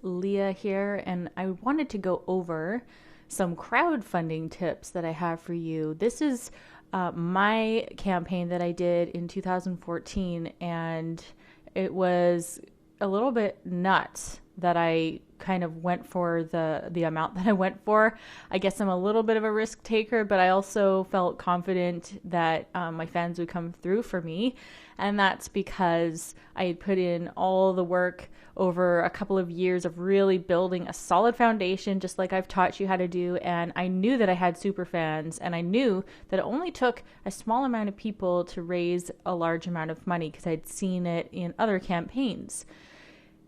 Leah here, and I wanted to go over some crowdfunding tips that I have for you. This is my campaign that I did in 2014, and it was a little bit nuts that I kind of went for the amount that I went for. I guess I'm a little bit of a risk taker, but I also felt confident that my fans would come through for me. And that's because I had put in all the work over a couple of years of really building a solid foundation, just like I've taught you how to do. And I knew that I had super fans, and I knew that it only took a small amount of people to raise a large amount of money because I'd seen it in other campaigns.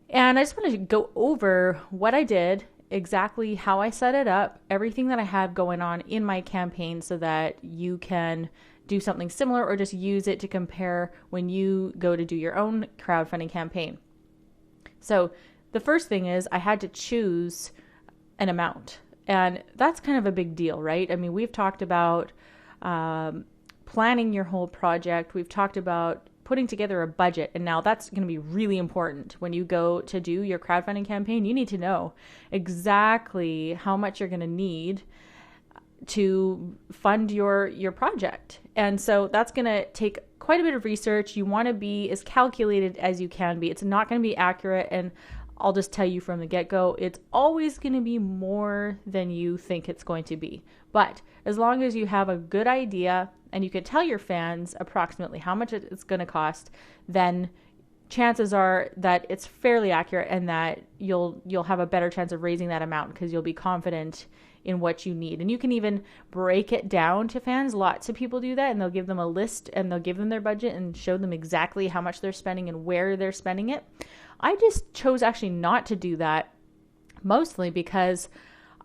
And I just wanted to go over what I did, exactly how I set it up, everything that I had going on in my campaign so that you can do something similar or just use it to compare when you go to do your own crowdfunding campaign. So the first thing is I had to choose an amount. And that's kind of a big deal, right? I mean, we've talked about planning your whole project. We've talked about putting together a budget. And now that's going to be really important when you go to do your crowdfunding campaign. You need to know exactly how much you're going to need to fund your project. And so that's going to take quite a bit of research. You want to be as calculated as you can be. It's not going to be accurate. And I'll just tell you from the get-go, it's always going to be more than you think it's going to be. But as long as you have a good idea and you can tell your fans approximately how much it's going to cost, then chances are that it's fairly accurate and that you'll have a better chance of raising that amount because you'll be confident in what you need. And you can even break it down to fans. Lots of people do that, and they'll give them a list and they'll give them their budget and show them exactly how much they're spending and where they're spending it. I just chose actually not to do that, mostly because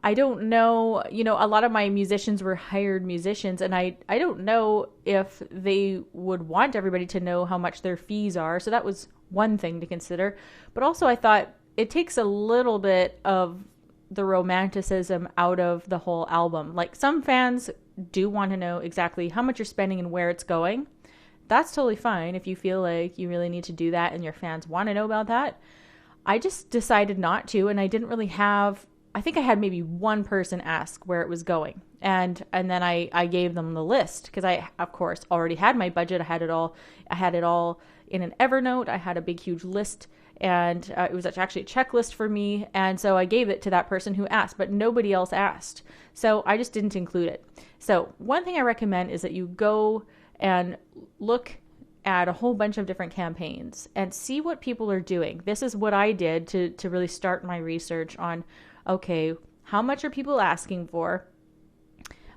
I don't know, a lot of my musicians were hired musicians, and I don't know if they would want everybody to know how much their fees are. So that was one thing to consider. But also I thought it takes a little bit of the romanticism out of the whole album. Like, some fans do want to know exactly how much you're spending and where it's going. That's totally fine if you feel like you really need to do that and your fans want to know about that. I just decided not to, and I didn't really have, I think I had maybe one person ask where it was going. And then I gave them the list because I, of course, already had my budget. I had it all in an Evernote. I had a big, huge list, and it was actually a checklist for me. And so I gave it to that person who asked, but nobody else asked. So I just didn't include it. So one thing I recommend is that you go and look at a whole bunch of different campaigns and see what people are doing. This is what I did to really start my research on, okay, how much are people asking for?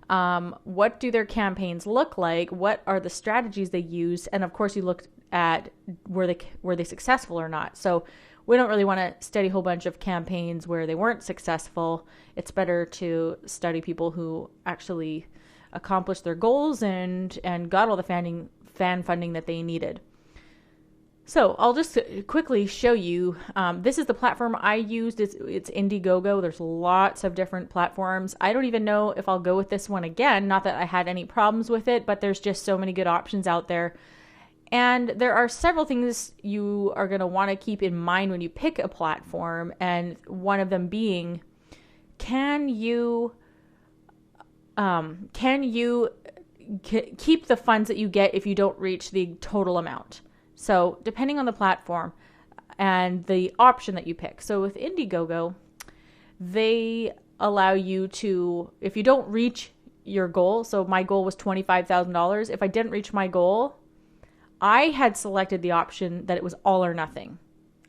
What do their campaigns look like? What are the strategies they use? And of course, you look at were they successful or not. So we don't really want to study a whole bunch of campaigns where they weren't successful. It's better to study people who actually accomplished their goals and got all the fan funding that they needed. So I'll just quickly show you. This is the platform I used. It's Indiegogo. There's lots of different platforms. I don't even know if I'll go with this one again. Not that I had any problems with it, but there's just so many good options out there. And there are several things you are going to want to keep in mind when you pick a platform. And one of them being, can you keep the funds that you get if you don't reach the total amount? So depending on the platform and the option that you pick. So with Indiegogo, they allow you to, if you don't reach your goal, so my goal was $25,000. If I didn't reach my goal, I had selected the option that it was all or nothing.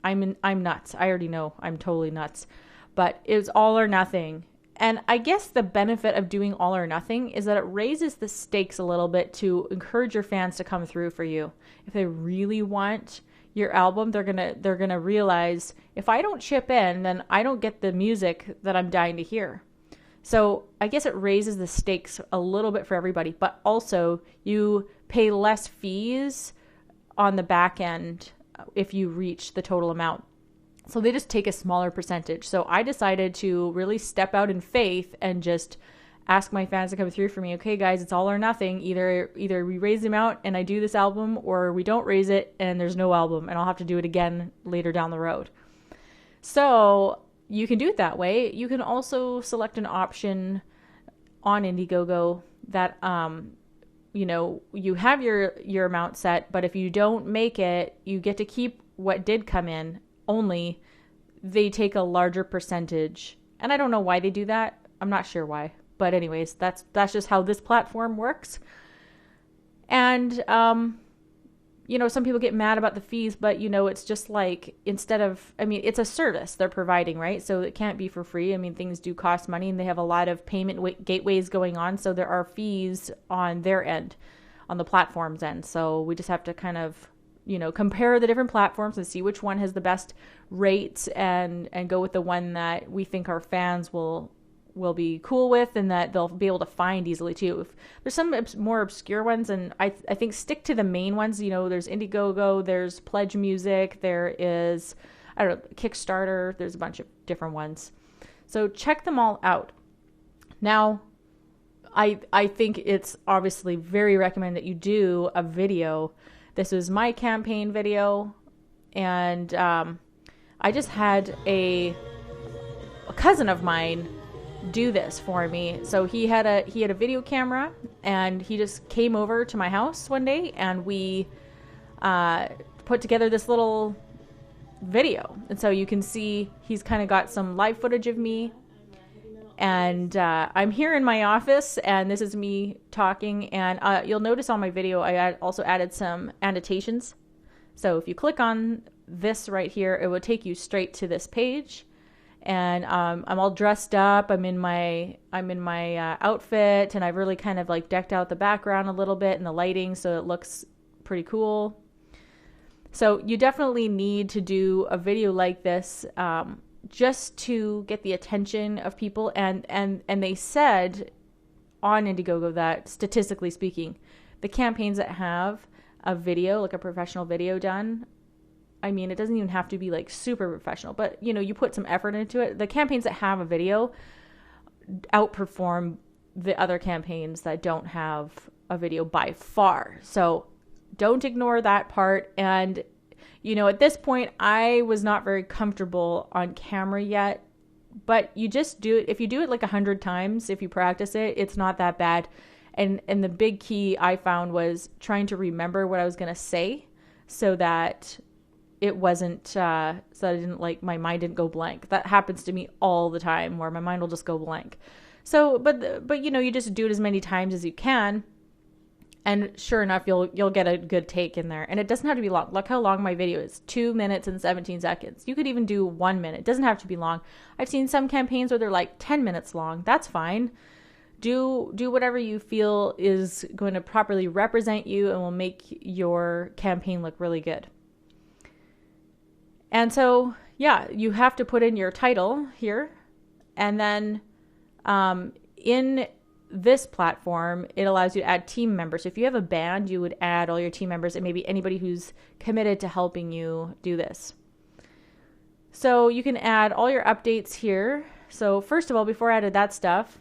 I'm nuts. I already know I'm totally nuts, but it was all or nothing. And I guess the benefit of doing all or nothing is that it raises the stakes a little bit to encourage your fans to come through for you. If they really want your album, they're gonna realize, if I don't chip in, then I don't get the music that I'm dying to hear. So I guess it raises the stakes a little bit for everybody, but also you pay less fees on the back end if you reach the total amount. So they just take a smaller percentage. So I decided to really step out in faith and just ask my fans to come through for me. Okay, guys, it's all or nothing. Either we raise the amount and I do this album, or we don't raise it and there's no album and I'll have to do it again later down the road. So you can do it that way. You can also select an option on Indiegogo that, you have your amount set, but if you don't make it, you get to keep what did come in, only they take a larger percentage. And I don't know why they do that. I'm not sure why. But anyways, that's just how this platform works. And, some people get mad about the fees, but, it's just like, it's a service they're providing, right? So it can't be for free. I mean, things do cost money, and they have a lot of payment gateways going on. So there are fees on their end, on the platform's end. So we just have to kind of, compare the different platforms and see which one has the best rates, and go with the one that we think our fans will be cool with, and that they'll be able to find easily too. If there's some more obscure ones, and I think stick to the main ones. There's Indiegogo, there's Pledge Music, there is, I don't know, Kickstarter, there's a bunch of different ones. So check them all out. Now, I think it's obviously very recommended that you do a video. This was my campaign video, and I just had a cousin of mine do this for me. So he had a video camera, and he just came over to my house one day, and we put together this little video. And so you can see he's kind of got some live footage of me, and I'm here in my office, and this is me talking. And you'll notice on my video I also added some annotations. So if you click on this right here, it will take you straight to this page. And I'm all dressed up. I'm in my outfit, and I've really kind of like decked out the background a little bit and the lighting, so it looks pretty cool. So you definitely need to do a video like this, just to get the attention of people. And they said on Indiegogo that, statistically speaking, the campaigns that have a video, like a professional video done, I mean, it doesn't even have to be like super professional, but you put some effort into it. The campaigns that have a video outperform the other campaigns that don't have a video by far. So don't ignore that part. And, at this point, I was not very comfortable on camera yet, but you just do it. If you do it like 100 times, if you practice it, it's not that bad. And the big key I found was trying to remember what I was going to say, so that it wasn't, so I didn't, like, my mind didn't go blank. That happens to me all the time, where my mind will just go blank. So, but you just do it as many times as you can, and sure enough, you'll get a good take in there. And it doesn't have to be long. Look how long my video is, 2 minutes and 17 seconds. You could even do 1 minute. It doesn't have to be long. I've seen some campaigns where they're like 10 minutes long. That's fine. Do whatever you feel is going to properly represent you and will make your campaign look really good. And so, yeah, you have to put in your title here. And then in this platform, it allows you to add team members. So if you have a band, you would add all your team members and maybe anybody who's committed to helping you do this. So you can add all your updates here. So first of all, before I added that stuff,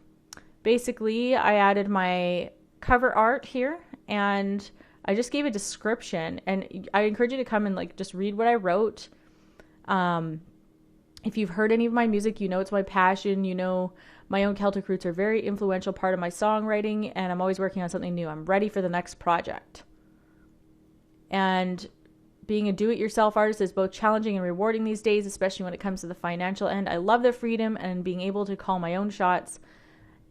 basically I added my cover art here, and I just gave a description. And I encourage you to come and like just read what I wrote. If you've heard any of my music, it's my passion. My own Celtic roots are a very influential part of my songwriting, and I'm always working on something new. I'm ready for the next project. And being a do-it-yourself artist is both challenging and rewarding these days, especially when it comes to the financial end. I love the freedom and being able to call my own shots.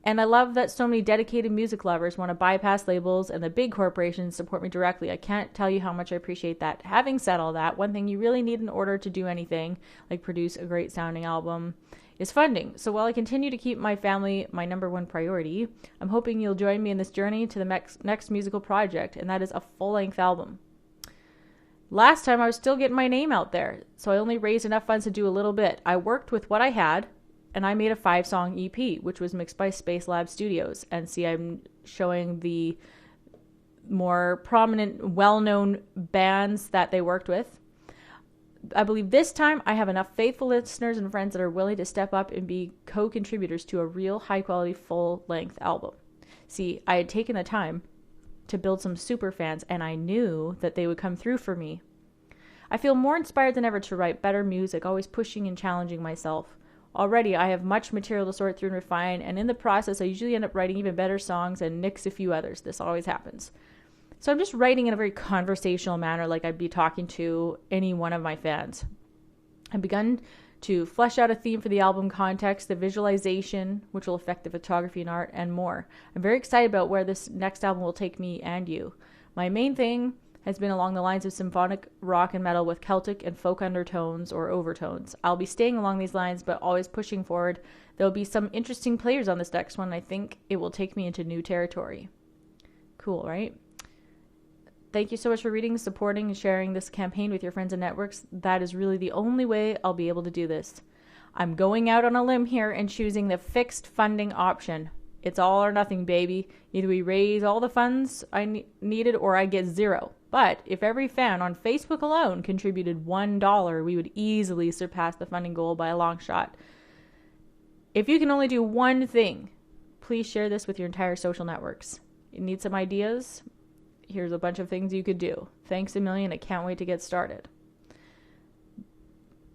And I love that so many dedicated music lovers want to bypass labels and the big corporations support me directly. I can't tell you how much I appreciate that. Having said all that, one thing you really need in order to do anything, like produce a great sounding album, is funding. So while I continue to keep my family my number one priority, I'm hoping you'll join me in this journey to the next musical project, and that is a full-length album. Last time I was still getting my name out there, so I only raised enough funds to do a little bit. I worked with what I had, and I made a 5-song EP, which was mixed by Space Lab Studios. And see, I'm showing the more prominent, well-known bands that they worked with. I believe this time I have enough faithful listeners and friends that are willing to step up and be co-contributors to a real high-quality, full-length album. See, I had taken the time to build some super fans, and I knew that they would come through for me. I feel more inspired than ever to write better music, always pushing and challenging myself. Already, I have much material to sort through and refine, and in the process, I usually end up writing even better songs and nix a few others. This always happens. So I'm just writing in a very conversational manner, like I'd be talking to any one of my fans. I've begun to flesh out a theme for the album context, the visualization, which will affect the photography and art, and more. I'm very excited about where this next album will take me and you. My main thing has been along the lines of symphonic rock and metal with Celtic and folk undertones or overtones. I'll be staying along these lines, but always pushing forward. There'll be some interesting players on this next one. I think it will take me into new territory. Cool, right? Thank you so much for reading, supporting, and sharing this campaign with your friends and networks. That is really the only way I'll be able to do this. I'm going out on a limb here and choosing the fixed funding option. It's all or nothing, baby. Either we raise all the funds I needed or I get zero. But if every fan on Facebook alone contributed $1, we would easily surpass the funding goal by a long shot. If you can only do one thing, please share this with your entire social networks. You need some ideas? Here's a bunch of things you could do. Thanks a million. I can't wait to get started.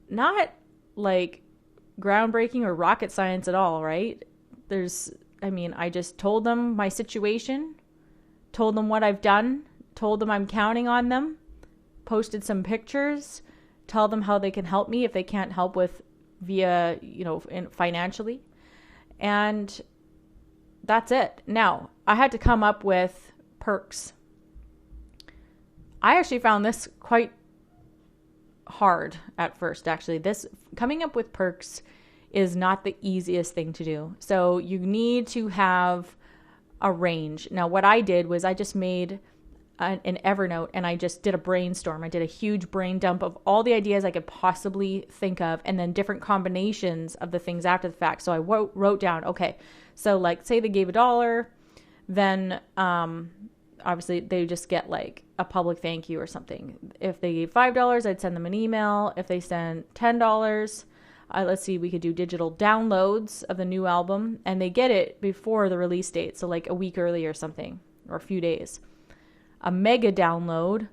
Not like groundbreaking or rocket science at all, right? I just told them my situation, told them what I've done, told them I'm counting on them, posted some pictures, tell them how they can help me if they can't help with via, financially. And that's it. Now, I had to come up with perks. I actually found this quite hard at first, actually. This coming up with perks is not the easiest thing to do. So you need to have a range. Now, what I did was I just made an Evernote and I just did a brainstorm. I did a huge brain dump of all the ideas I could possibly think of and then different combinations of the things after the fact. So I wrote down, okay, so like say they gave $1, then obviously they just get like a public thank you or something. If they gave $5, I'd send them an email. If they send $10, let's see, we could do digital downloads of the new album, and they get it before the release date, so like a week early or something, or a few days. A mega download,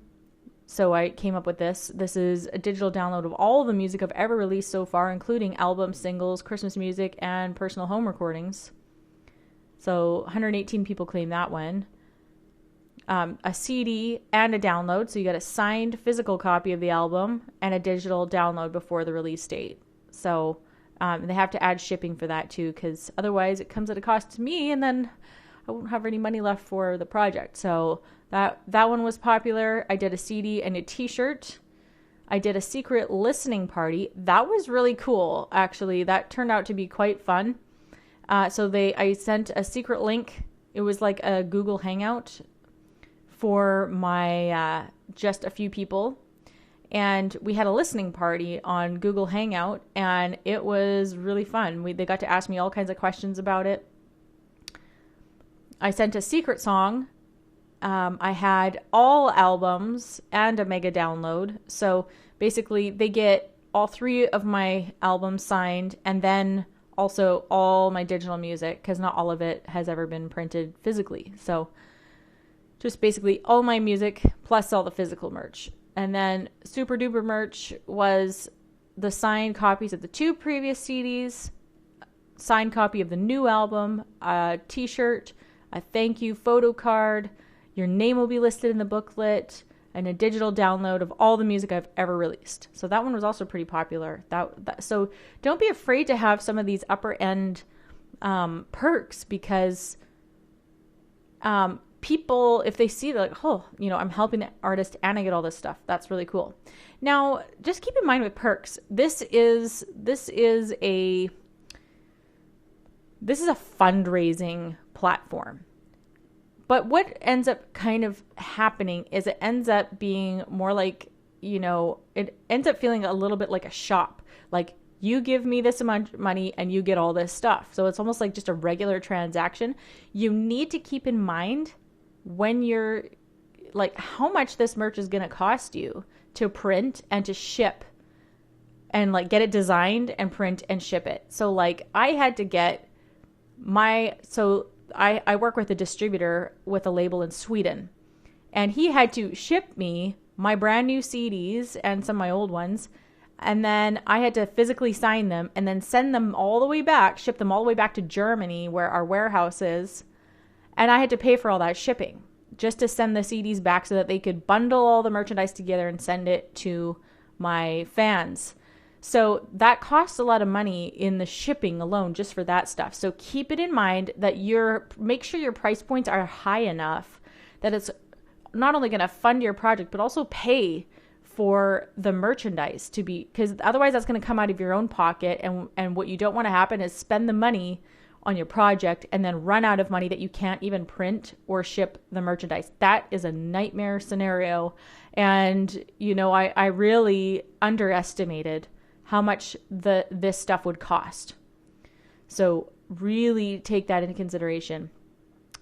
so I came up with this. This is a digital download of all the music I've ever released so far, including albums, singles, Christmas music, and personal home recordings. So 118 people claim that one. A CD and a download, so you get a signed physical copy of the album and a digital download before the release date. So they have to add shipping for that too, because otherwise it comes at a cost to me and then I won't have any money left for the project. So that one was popular. I did a CD and a t-shirt. I did a secret listening party. That was really cool, actually. That turned out to be quite fun. I sent a secret link. It was like a Google Hangout for my just a few people. And we had a listening party on Google Hangout, and it was really fun. They got to ask me all kinds of questions about it. I sent a secret song. I had all albums and a mega download. So basically they get all 3 of my albums signed and then also all my digital music, because not all of it has ever been printed physically. So just basically all my music plus all the physical merch. And then super duper merch was the signed copies of the 2 previous CDs, signed copy of the new album, a t-shirt, a thank you photo card, your name will be listed in the booklet, and a digital download of all the music I've ever released. So that one was also pretty popular. So don't be afraid to have some of these upper end perks, because people, if they see like, I'm helping the artist and I get all this stuff, that's really cool. Now, just keep in mind with perks, this is a fundraising platform. But what ends up kind of happening is it ends up being more like, it ends up feeling a little bit like a shop. Like, you give me this amount of money and you get all this stuff. So it's almost like just a regular transaction. You need to keep in mind when you're like how much this merch is going to cost you to print and to ship and like get it designed and print and ship it. So like I had to get I work with a distributor with a label in Sweden, and he had to ship me my brand new CDs and some of my old ones. And then I had to physically sign them and then send them all the way back, ship them all the way back to Germany where our warehouse is. And I had to pay for all that shipping just to send the CDs back so that they could bundle all the merchandise together and send it to my fans. So that costs a lot of money in the shipping alone just for that stuff. So keep it in mind that make sure your price points are high enough that it's not only going to fund your project, but also pay for the merchandise to be, because otherwise that's going to come out of your own pocket. And what you don't want to happen is spend the money on your project and then run out of money that you can't even print or ship the merchandise. That is a nightmare scenario. And, I really underestimated how much this stuff would cost. So really take that into consideration.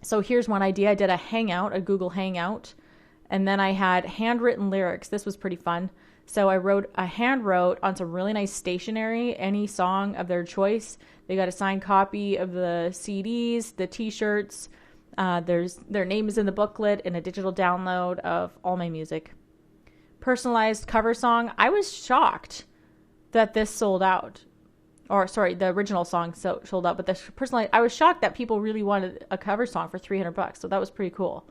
So here's one idea. I did a Google Hangout, and then I had handwritten lyrics. This was pretty fun. So I hand wrote on some really nice stationery, any song of their choice. They got a signed copy of the CDs, the t-shirts. Their name is in the booklet and a digital download of all my music. Personalized cover song. I was shocked that this sold out. Or sorry, the original song sold out, but the personalized, I was shocked that people really wanted a cover song for $300. So that was pretty cool.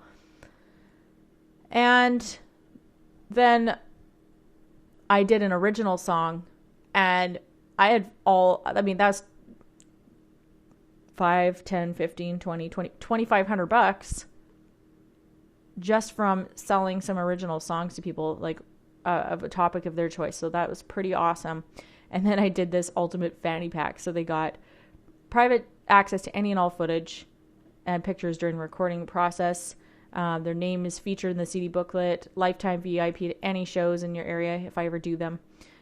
And then I did an original song, and I had that's $5, $10, $15, $20, $2,500 just from selling some original songs to people, like of a topic of their choice. So that was pretty awesome. And then I did this ultimate fanny pack. So they got private access to any and all footage and pictures during the recording process. Their name is featured in the CD booklet, lifetime VIP to any shows in your area if I ever do them.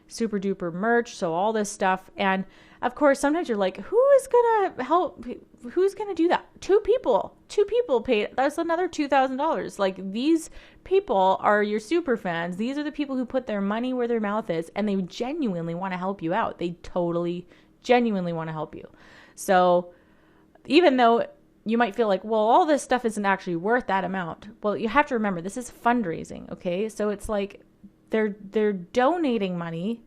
Super duper merch, so all this stuff. And of course, sometimes you're like, who is going to help? Who's going to do that? Two people paid. That's another $2,000. Like, these people are your super fans. These are the people who put their money where their mouth is, and they genuinely want to help you out. They totally, genuinely want to help you. So even though you might feel like, well, all this stuff isn't actually worth that amount. Well, you have to remember, this is fundraising, okay? So it's like they're donating money,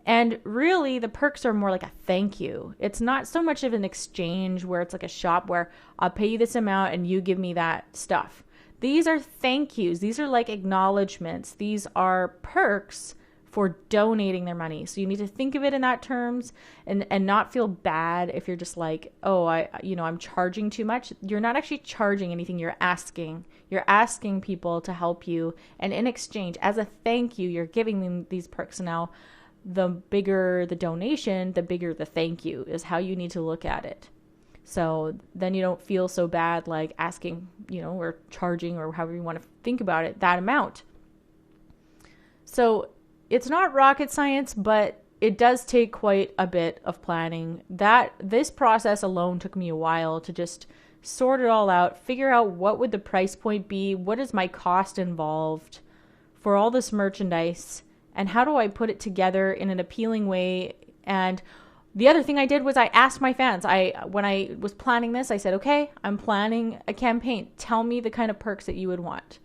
and really the perks are more like a thank you. It's not so much of an exchange where it's like a shop where I'll pay you this amount and you give me that stuff. These are thank yous. These are like acknowledgments. These are perks for donating their money. So you need to think of it in that terms and not feel bad if you're just like, oh, I'm charging too much. You're not actually charging anything. You're asking people to help you. And in exchange, as a thank you, you're giving them these perks. Now, the bigger the donation, the bigger the thank you is how you need to look at it. So then you don't feel so bad like asking, or charging, or however you want to think about it, that amount. So it's not rocket science, but it does take quite a bit of planning. This process alone took me a while to just sort it all out, figure out what would the price point be, what is my cost involved for all this merchandise, and how do I put it together in an appealing way. And the other thing I did was I asked my fans. When I was planning this, I said, okay, I'm planning a campaign. Tell me the kind of perks that you would want.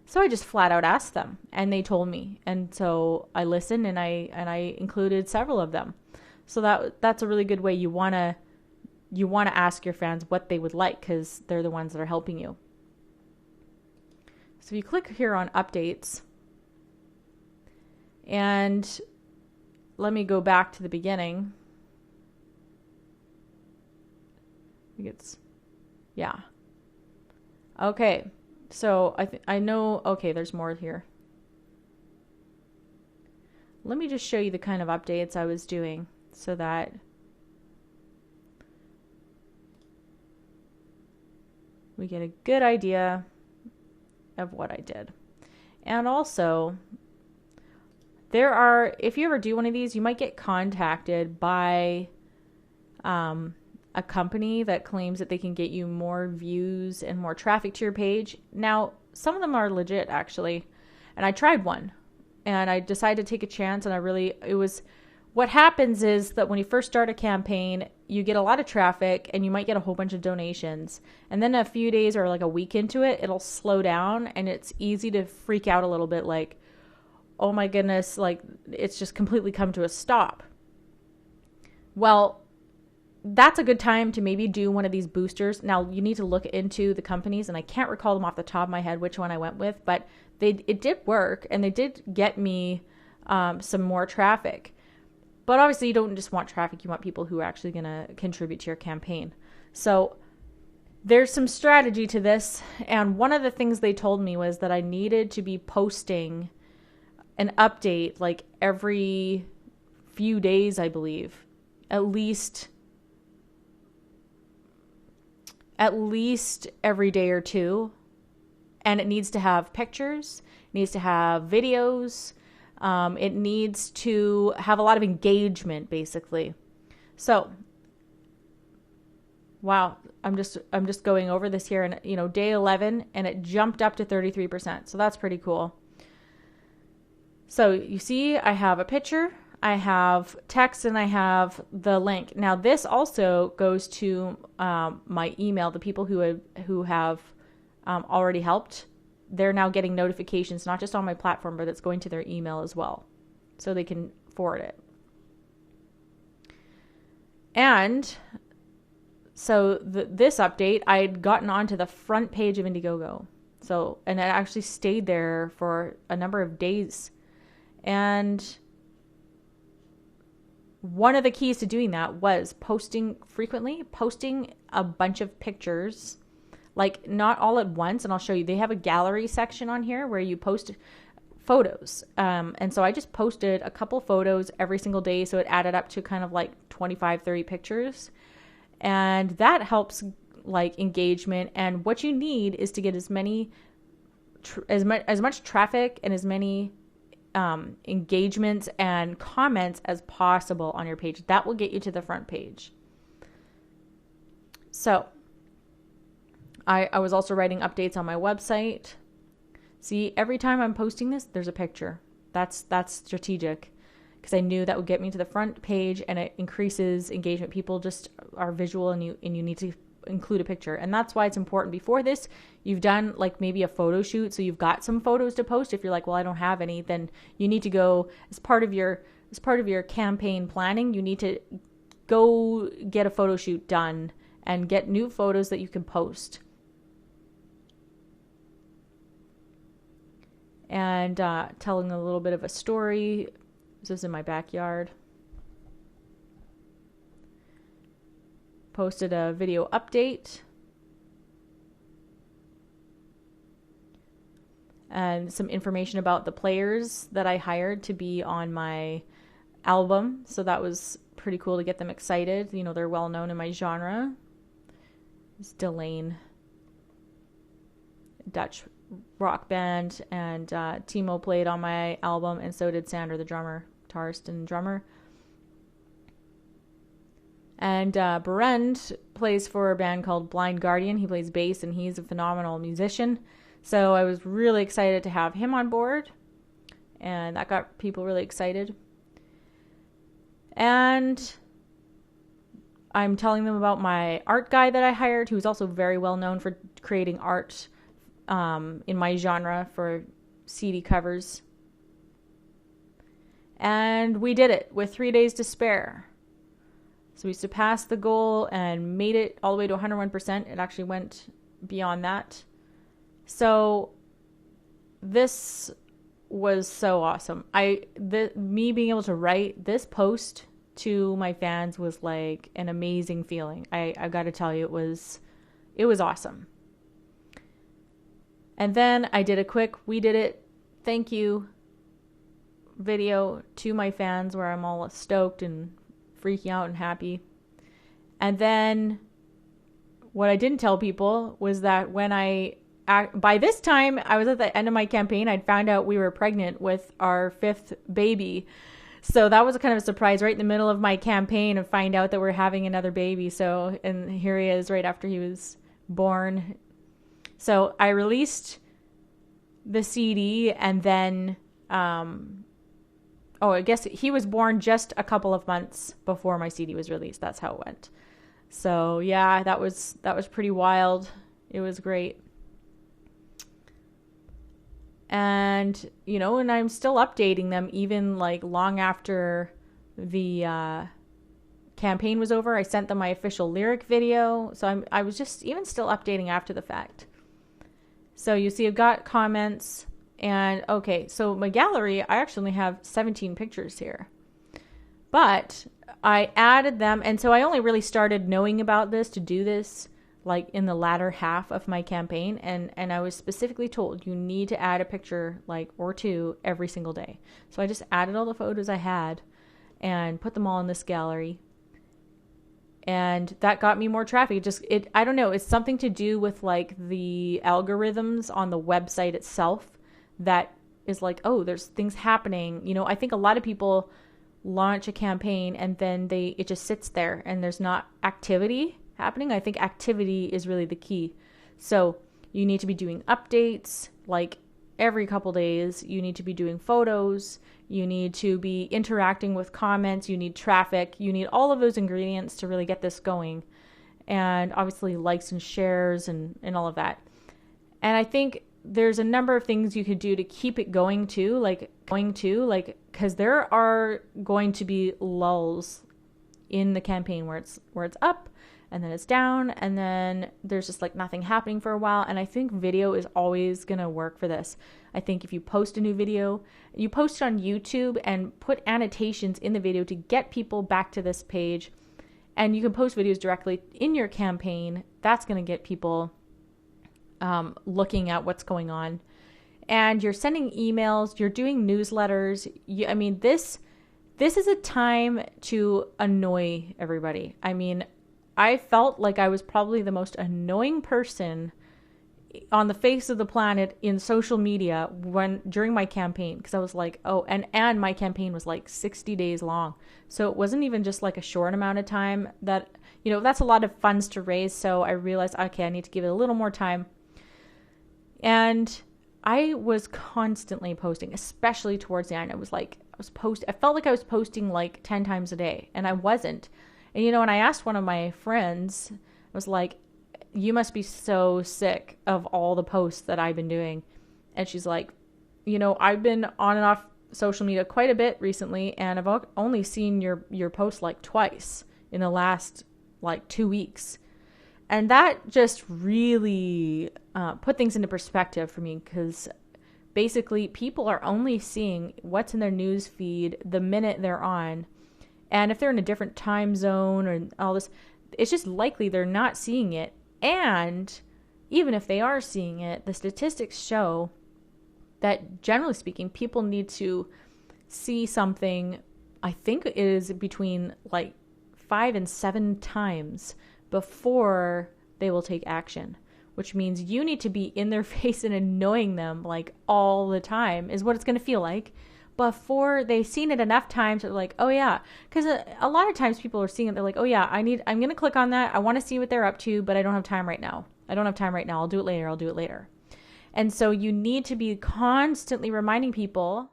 So I just flat out asked them, and they told me. And so I listened, and I included several of them. So that's a really good way. You want to ask your fans what they would like, because they're the ones that are helping you. So if you click here on updates, and let me go back to the beginning. Okay. So I know, okay, there's more here. Let me just show you the kind of updates I was doing so that we get a good idea of what I did. And also, if you ever do one of these, you might get contacted by a company that claims that they can get you more views and more traffic to your page. Now, some of them are legit, actually. And I tried one, and I decided to take a chance, and what happens is that when you first start a campaign, you get a lot of traffic and you might get a whole bunch of donations. And then a few days or like a week into it, it'll slow down, and it's easy to freak out a little bit like, oh my goodness, like it's just completely come to a stop. Well, that's a good time to maybe do one of these boosters. Now you need to look into the companies, and I can't recall them off the top of my head which one I went with, but it did work, and they did get me some more traffic. But obviously you don't just want traffic, you want people who are actually going to contribute to your campaign. So there's some strategy to this, and one of the things they told me was that I needed to be posting an update like every few days, I believe. At least every day or two. And it needs to have pictures, it needs to have videos, it needs to have a lot of engagement, basically. So, wow, I'm just going over this here, and day 11, and it jumped up to 33%. So that's pretty cool. So you see, I have a picture, I have text, and I have the link. Now this also goes to my email. The people who have already helped, they're now getting notifications, not just on my platform, but it's going to their email as well, so they can forward it. And so this update, I had gotten onto the front page of Indiegogo. So, and I actually stayed there for a number of days. And one of the keys to doing that was posting frequently, posting a bunch of pictures, like not all at once. And I'll show you, they have a gallery section on here where you post photos. And so I just posted a couple photos every single day. So it added up to kind of like 25, 30 pictures. And that helps like engagement. And what you need is to get as much traffic and as many engagements and comments as possible on your page. That will get you to the front page. So I was also writing updates on my website. See, every time I'm posting this, there's a picture. That's strategic, because I knew that would get me to the front page, and it increases engagement. People just are visual, and you need to include a picture. And that's why it's important. Before this, you've done like maybe a photo shoot, so you've got some photos to post. If you're like, well, I don't have any, then you need to go as part of your campaign planning, you need to go get a photo shoot done and get new photos that you can post. And telling a little bit of a story. This is in my backyard. Posted a video update. And some information about the players that I hired to be on my album. So that was pretty cool to get them excited. They're well known in my genre. It's Delane, Dutch rock band, and Timo played on my album, and so did Sander, the guitarist and drummer. And Berend plays for a band called Blind Guardian. He plays bass, and he's a phenomenal musician. So I was really excited to have him on board, and that got people really excited. And I'm telling them about my art guy that I hired, who's also very well known for creating art in my genre for CD covers. And we did it with 3 days to spare. So we surpassed the goal and made it all the way to 101%. It actually went beyond that. So this was so awesome. Me being able to write this post to my fans was like an amazing feeling. I got to tell you, it was awesome. And then I did a quick "we did it, thank you" video to my fans where I'm all stoked and freaking out and happy. And then what I didn't tell people was that by this time, I was at the end of my campaign, I'd found out we were pregnant with our 5th baby. So that was a kind of a surprise right in the middle of my campaign, to find out that we're having another baby. So, and here he is right after he was born. So I released the CD, and then, I guess he was born just a couple of months before my CD was released. That's how it went. So yeah, that was pretty wild. It was great. And, and I'm still updating them even like long after the campaign was over. I sent them my official lyric video. So I was just even still updating after the fact. So you see I've got comments, and okay, so my gallery, I actually have 17 pictures here. But I added them, and so I only really started knowing about this to do this like in the latter half of my campaign, and I was specifically told you need to add a picture like or two every single day. So I just added all the photos I had and put them all in this gallery. And that got me more traffic. I don't know, it's something to do with like the algorithms on the website itself that is like, oh, there's things happening. I think a lot of people launch a campaign and then it just sits there and there's not activity happening. I think activity is really the key. So you need to be doing updates like every couple days. You need to be doing photos. You need to be interacting with comments. You need traffic. You need all of those ingredients to really get this going. And obviously likes and shares and all of that. And I think there's a number of things you could do to keep it going too, because there are going to be lulls in the campaign where it's up and then it's down and then there's just like nothing happening for a while. And I think video is always going to work for this. I think if you post a new video, you post it on YouTube and put annotations in the video to get people back to this page, and you can post videos directly in your campaign. That's going to get people looking at what's going on. And you're sending emails, you're doing newsletters. This is a time to annoy everybody. I felt like I was probably the most annoying person on the face of the planet in social media during my campaign, because I was like, oh, and my campaign was like 60 days long. So it wasn't even just like a short amount of time that, that's a lot of funds to raise. So I realized, okay, I need to give it a little more time. And I was constantly posting, especially towards the end. I felt like I was posting like 10 times a day, and I wasn't. And, when I asked one of my friends, I was like, you must be so sick of all the posts that I've been doing. And she's like, I've been on and off social media quite a bit recently, and I've only seen your post like twice in the last like 2 weeks. And that just really put things into perspective for me, because basically people are only seeing what's in their news feed the minute they're on. And if they're in a different time zone or all this, it's just likely they're not seeing it. And even if they are seeing it, the statistics show that generally speaking, people need to see something, I think it is between like 5 and 7 times before they will take action, which means you need to be in their face and annoying them like all the time is what it's going to feel like before they've seen it enough times. They're like, oh yeah, because a lot of times people are seeing it. They're like, oh yeah, I'm going to click on that. I want to see what they're up to, but I don't have time right now. I'll do it later. And so you need to be constantly reminding people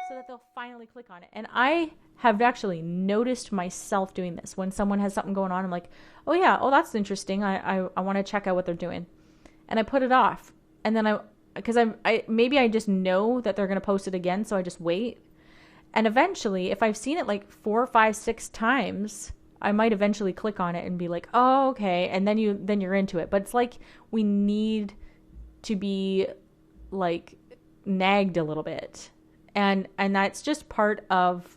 so that they'll finally click on it. And I have actually noticed myself doing this. When someone has something going on, I'm like, oh yeah, oh that's interesting. I want to check out what they're doing. And I put it off. And then maybe I just know that they're going to post it again, so I just wait. And eventually, if I've seen it like 4, 5, 6 times, I might eventually click on it and be like, oh, okay. And then you're into it. But it's like we need to be like nagged a little bit. And that's just part of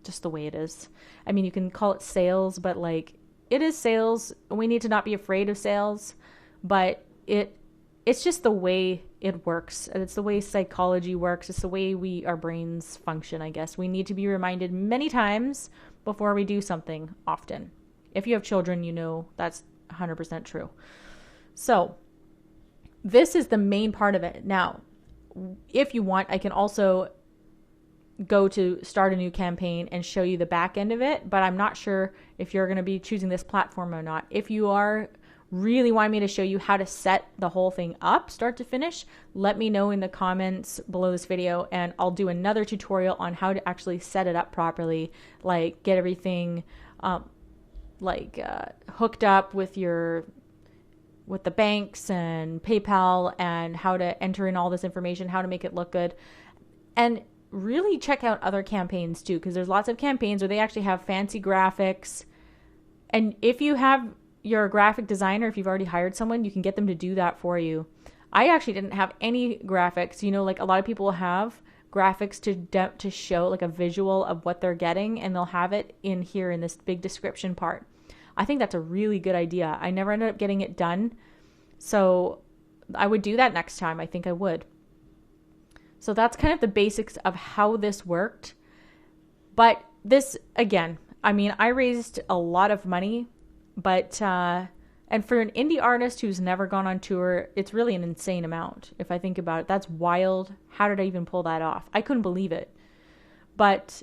just the way it is. You can call it sales, but like it is sales. We need to not be afraid of sales, but it's just the way it works. It's the way psychology works. It's the way our brains function, I guess. We need to be reminded many times before we do something often. If you have children, that's 100% true. So this is the main part of it. Now, if you want, I can also go to start a new campaign and show you the back end of it, but I'm not sure if you're going to be choosing this platform or not. If you are really want me to show you how to set the whole thing up start to finish, let me know in the comments below this video, and I'll do another tutorial on how to actually set it up properly, like get everything hooked up with your with the banks and PayPal and how to enter in all this information, how to make it look good. And really check out other campaigns too, because there's lots of campaigns where they actually have fancy graphics. And if you have your graphic designer, if you've already hired someone, you can get them to do that for you. I actually didn't have any graphics. You know, like a lot of people have graphics to show like a visual of what they're getting, and they'll have it in here in this big description part. I think that's a really good idea. I never ended up getting it done, so I would do that next time. I think I would. So that's kind of the basics of how this worked. But this, again, I mean, I raised a lot of money, but and for an indie artist who's never gone on tour, it's really an insane amount. If I think about it, that's wild. How did I even pull that off? I couldn't believe it. But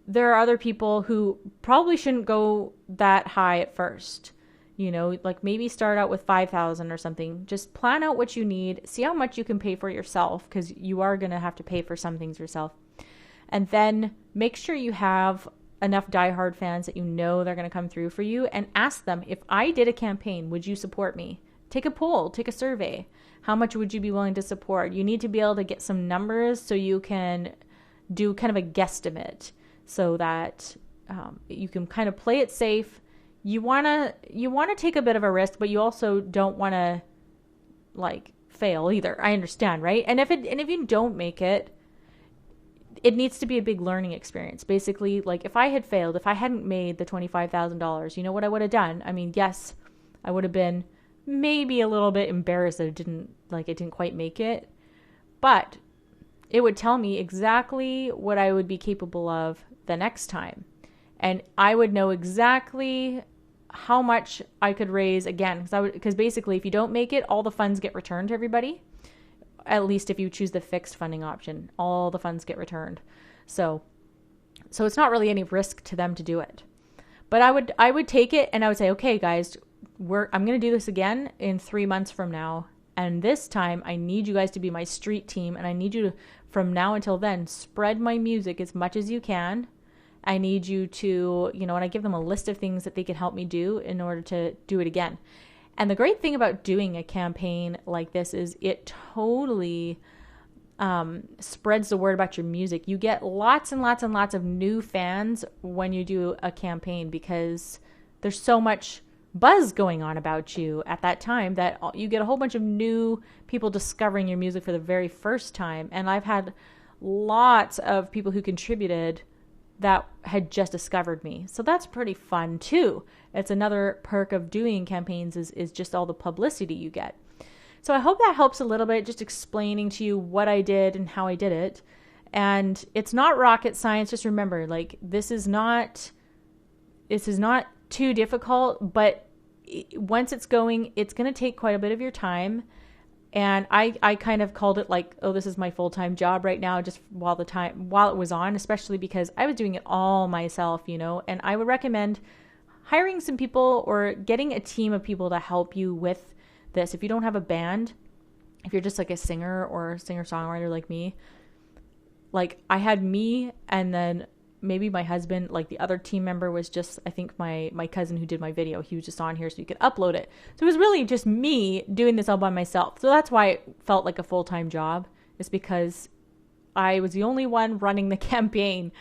there are other people who probably shouldn't go that high at first. You know, like maybe start out with 5,000 or something. Just plan out what you need. See how much you can pay for yourself, because you are going to have to pay for some things yourself. And then make sure you have enough diehard fans that you know they're going to come through for you, and ask them, if I did a campaign, would you support me? Take a poll, take a survey. How much would you be willing to support? You need to be able to get some numbers so you can do kind of a guesstimate, so that you can kind of play it safe. You want to take a bit of a risk, but you also don't want to like fail either. I understand, right? And if you don't make it, it needs to be a big learning experience. Basically, like if I had failed, if I hadn't made the $25,000, you know what I would have done? I mean, yes, I would have been maybe a little bit embarrassed that it didn't quite make it, but it would tell me exactly what I would be capable of the next time. And I would know exactly how much I could raise again. Because basically, if you don't make it, all the funds get returned to everybody. At least if you choose the fixed funding option, all the funds get returned. So it's not really any risk to them to do it. But I would take it, and I would say, okay, guys, I'm going to do this again in 3 months from now. And this time I need you guys to be my street team. And I need you to, from now until then, spread my music as much as you can. I need you to, and I give them a list of things that they can help me do in order to do it again. And the great thing about doing a campaign like this is it totally spreads the word about your music. You get lots and lots and lots of new fans when you do a campaign, because there's so much buzz going on about you at that time that you get a whole bunch of new people discovering your music for the very first time. And I've had lots of people who contributed that had just discovered me. So that's pretty fun too. It's another perk of doing campaigns is just all the publicity you get. So I hope that helps a little bit, just explaining to you what I did and how I did it. And it's not rocket science. Just remember, like, this is not too difficult, but once it's going, it's going to take quite a bit of your time. And I kind of called it like, oh, this is my full-time job right now, just while it was on, especially because I was doing it all myself, and I would recommend hiring some people or getting a team of people to help you with this. If you don't have a band, if you're just like a singer or singer-songwriter like me, like I had me, and then maybe my husband, like the other team member was just, I think my cousin who did my video, he was just on here so you could upload it. So it was really just me doing this all by myself. So that's why it felt like a full-time job, is because I was the only one running the campaign.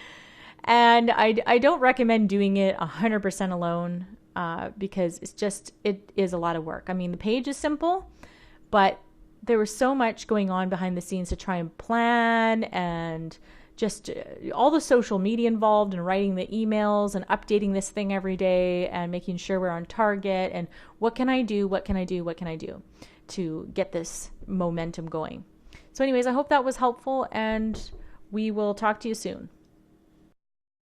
And I don't recommend doing it 100% alone because it is a lot of work. I mean, the page is simple, but there was so much going on behind the scenes to try and plan, and just all the social media involved, and writing the emails and updating this thing every day and making sure we're on target, and what can I do to get this momentum going. So anyways, I hope that was helpful, and we will talk to you soon.